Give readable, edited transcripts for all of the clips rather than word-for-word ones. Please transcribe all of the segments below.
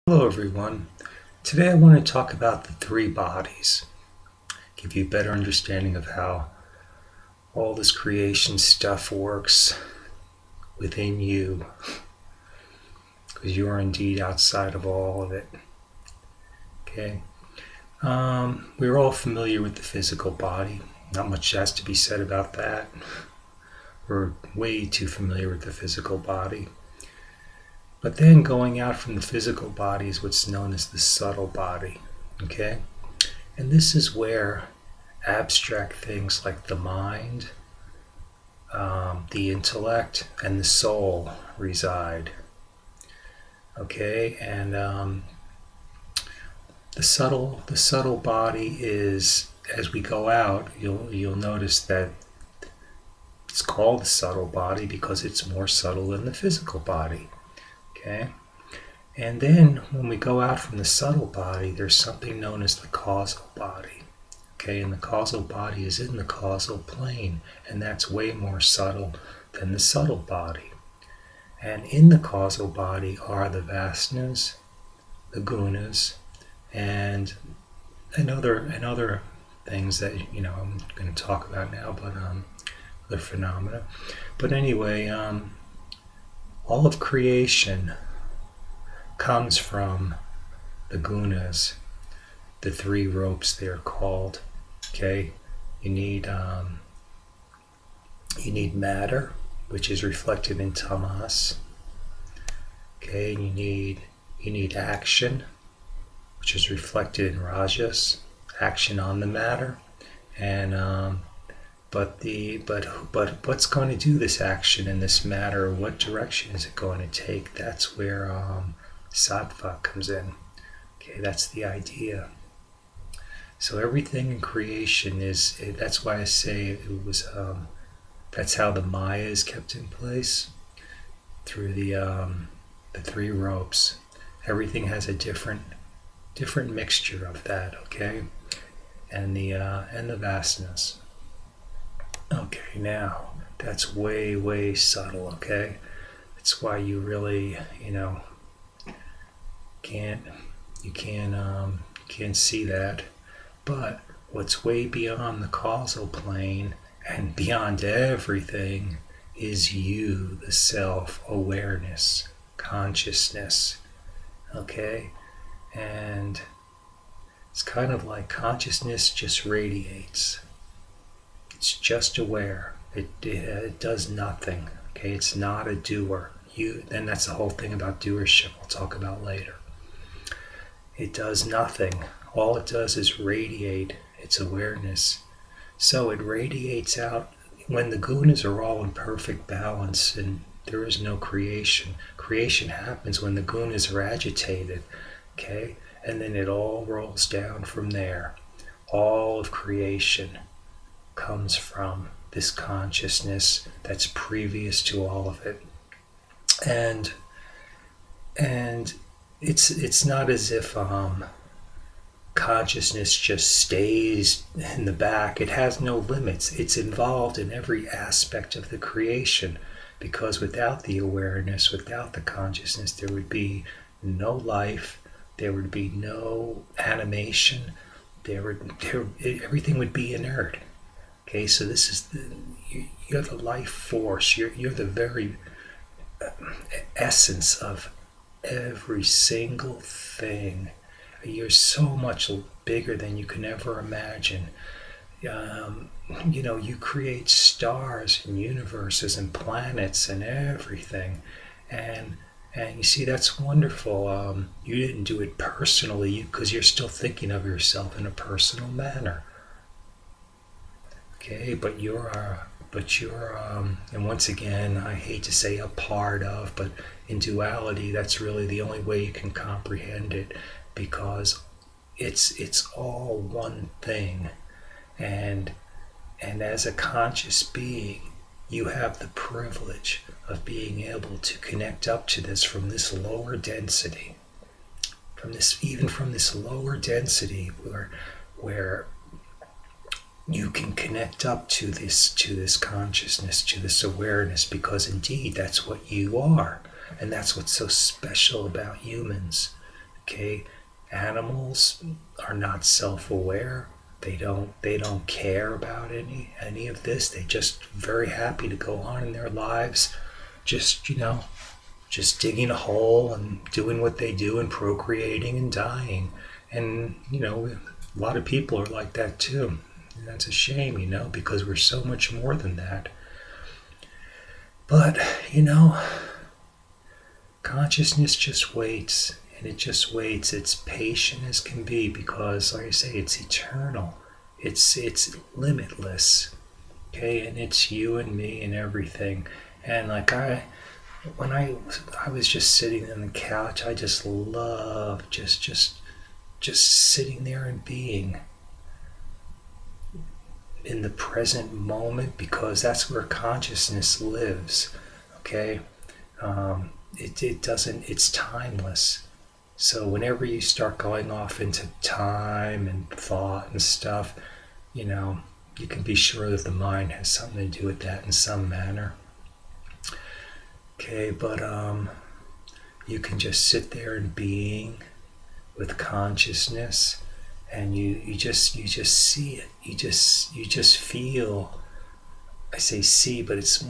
Hello everyone. Today I want to talk about the three bodies, give you a better understanding of how all this creation stuff works within you, because you are indeed outside of all of it. Okay. We're all familiar with the physical body. Not much has to be said about that. We're way too familiar with the physical body. But then going out from the physical body is what's known as the subtle body. Okay? And this is where abstract things like the mind, the intellect, and the soul reside. Okay? And the subtle body is, as we go out, you'll notice that it's called the subtle body because it's more subtle than the physical body. Okay? And then when we go out from the subtle body, there's something known as the causal body. Okay? And the causal body is in the causal plane, and that's way more subtle than the subtle body. And in the causal body are the vasanas, the gunas, and other things that I'm going to talk about now, but other phenomena. But anyway, all of creation comes from the gunas, the three ropes they're called. Okay, you need matter, which is reflected in tamas. Okay, and you need action, which is reflected in rajas, action on the matter, and but what's going to do this action in this matter? What direction is it going to take? That's where sattva comes in. Okay, that's the idea. So everything in creation is. That's why I say it was. That's how the Maya is kept in place through the three ropes. Everything has a different mixture of that. Okay, and the vasanas. Okay, now that's way subtle. Okay, that's why you really can't see that. But what's way beyond the causal plane and beyond everything is you, the self, awareness, consciousness. Okay, and it's kind of like consciousness just radiates. It's just aware. It does nothing. Okay, it's not a doer. Then that's the whole thing about doership. We'll talk about later. It does nothing. All it does is radiate its awareness. So it radiates out when the gunas are all in perfect balance and there is no creation. Creation happens when the gunas are agitated. Okay, and then it all rolls down from there. All of creation comes from this consciousness that's previous to all of it, and it's not as if consciousness just stays in the back. It has no limits. It's involved in every aspect of the creation, because without the awareness, without the consciousness, there would be no life, there would be no animation, everything would be inert. Okay, so this is you're the life force. You're the very essence of every single thing. You're so much bigger than you can ever imagine. You create stars and universes and planets and everything, and you see, that's wonderful. You didn't do it personally because you're still thinking of yourself in a personal manner. Okay, but you're and once again, I hate to say a part of, but in duality, that's really the only way you can comprehend it, because it's all one thing, and as a conscious being, you have the privilege of being able to connect up to this from this lower density, from this lower density where you can connect up to this consciousness, to this awareness, because indeed that's what you are. And that's what's so special about humans. Okay, animals are not self-aware. They don't care about any of this. They just very happy to go on in their lives, just just digging a hole and doing what they do and procreating and dying. And a lot of people are like that too. And that's a shame, because we're so much more than that. But consciousness just waits, and it just waits. It's patient as can be, because like I say, it's eternal. It's limitless. Okay, and it's you and me and everything. And like when I was just sitting on the couch, I just love just sitting there and being in the present moment, because that's where consciousness lives. Okay, it doesn't. It's timeless. So whenever you start going off into time and thought and stuff, you can be sure that the mind has something to do with that in some manner. Okay, but you can just sit there in being with consciousness, and you just see it. You just feel. I say see, but it's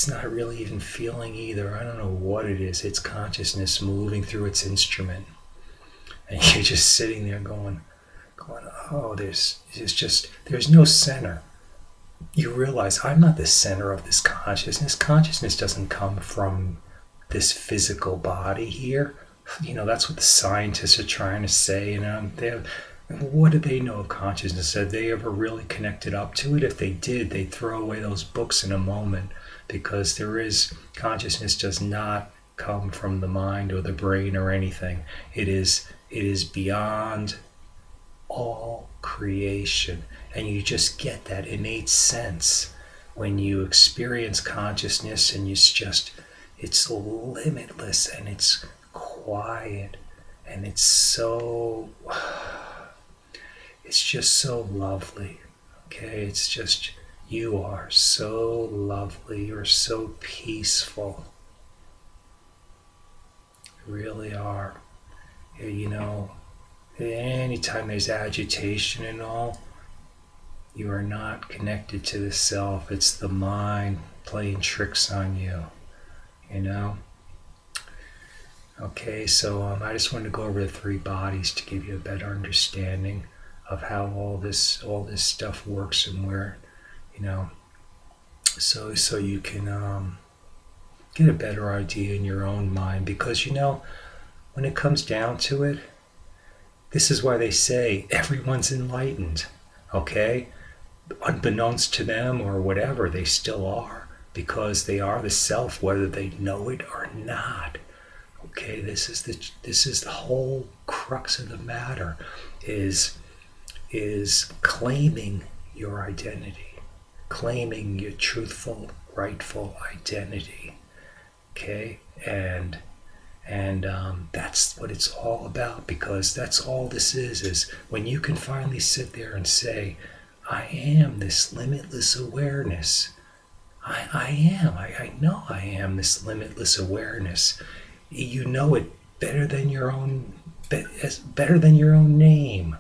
not really even feeling either. I don't know what it is. It's consciousness moving through its instrument, and you're just sitting there going, oh, there's no center. You realize I'm not the center of this consciousness. Consciousness doesn't come from this physical body here. That's what the scientists are trying to say. What do they know of consciousness? Have they ever really connected up to it? If they did, they'd throw away those books in a moment, because consciousness does not come from the mind or the brain or anything. It is beyond all creation. And you just get that innate sense when you experience consciousness, and it's limitless, and it's quiet, and it's just so lovely. Okay, it's just, you are so lovely, you're so peaceful. You really are. Anytime there's agitation and all, you are not connected to the self. It's the mind playing tricks on you. Okay, so I just wanted to go over the three bodies to give you a better understanding of how all this stuff works, and where, so you can get a better idea in your own mind. Because when it comes down to it, this is why they say everyone's enlightened. Okay, unbeknownst to them or whatever, they still are, because they are the self, whether they know it or not. Okay, this is the whole crux of the matter, is claiming your identity, claiming your truthful, rightful identity. Okay, and that's what it's all about, because that's all this is when you can finally sit there and say, I am this limitless awareness. I know I am this limitless awareness. You know it better than your own name.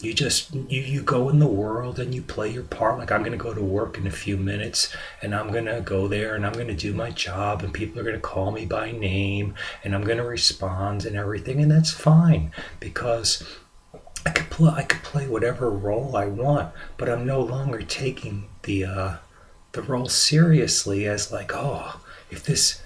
You go in the world and you play your part. Like, I'm going to go to work in a few minutes, and I'm going to go there and I'm going to do my job, and people are going to call me by name, and I'm going to respond and everything, and that's fine, because I could play whatever role I want, but I'm no longer taking the role seriously as like, oh, if this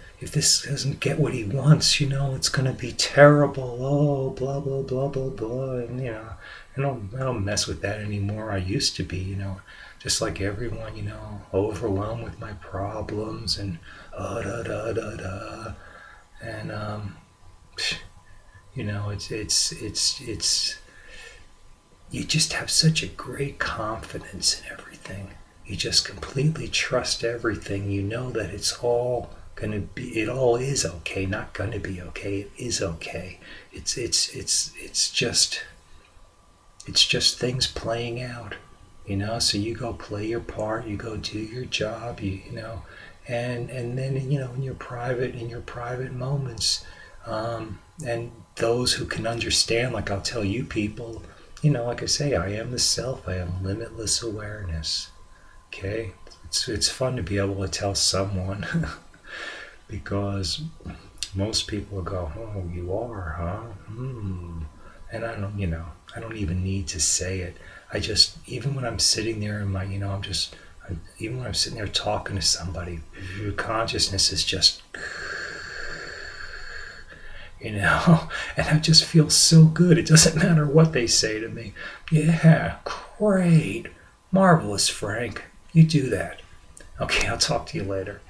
doesn't get what he wants, it's going to be terrible. Oh, blah blah blah blah blah, and I don't mess with that anymore. I used to be, just like everyone, overwhelmed with my problems and da da da da, and it's you just have such a great confidence in everything. You just completely trust everything. You know that it's all gonna be. It all is okay. Not gonna be okay. It is okay. It's just things playing out. So you go play your part. You go do your job. And then in your private moments, and those who can understand, like I'll tell you people, you know, like I say, I am the self. I am limitless awareness. Okay? It's fun to be able to tell someone because most people go, oh, you are, huh? And I don't, you know, I don't even need to say it. I just, even when I'm sitting there in my, you know, even when I'm sitting there talking to somebody, your consciousness is just, you know, and I just feel so good. It doesn't matter what they say to me. Yeah, great, marvelous, Frank. You do that. Okay, I'll talk to you later.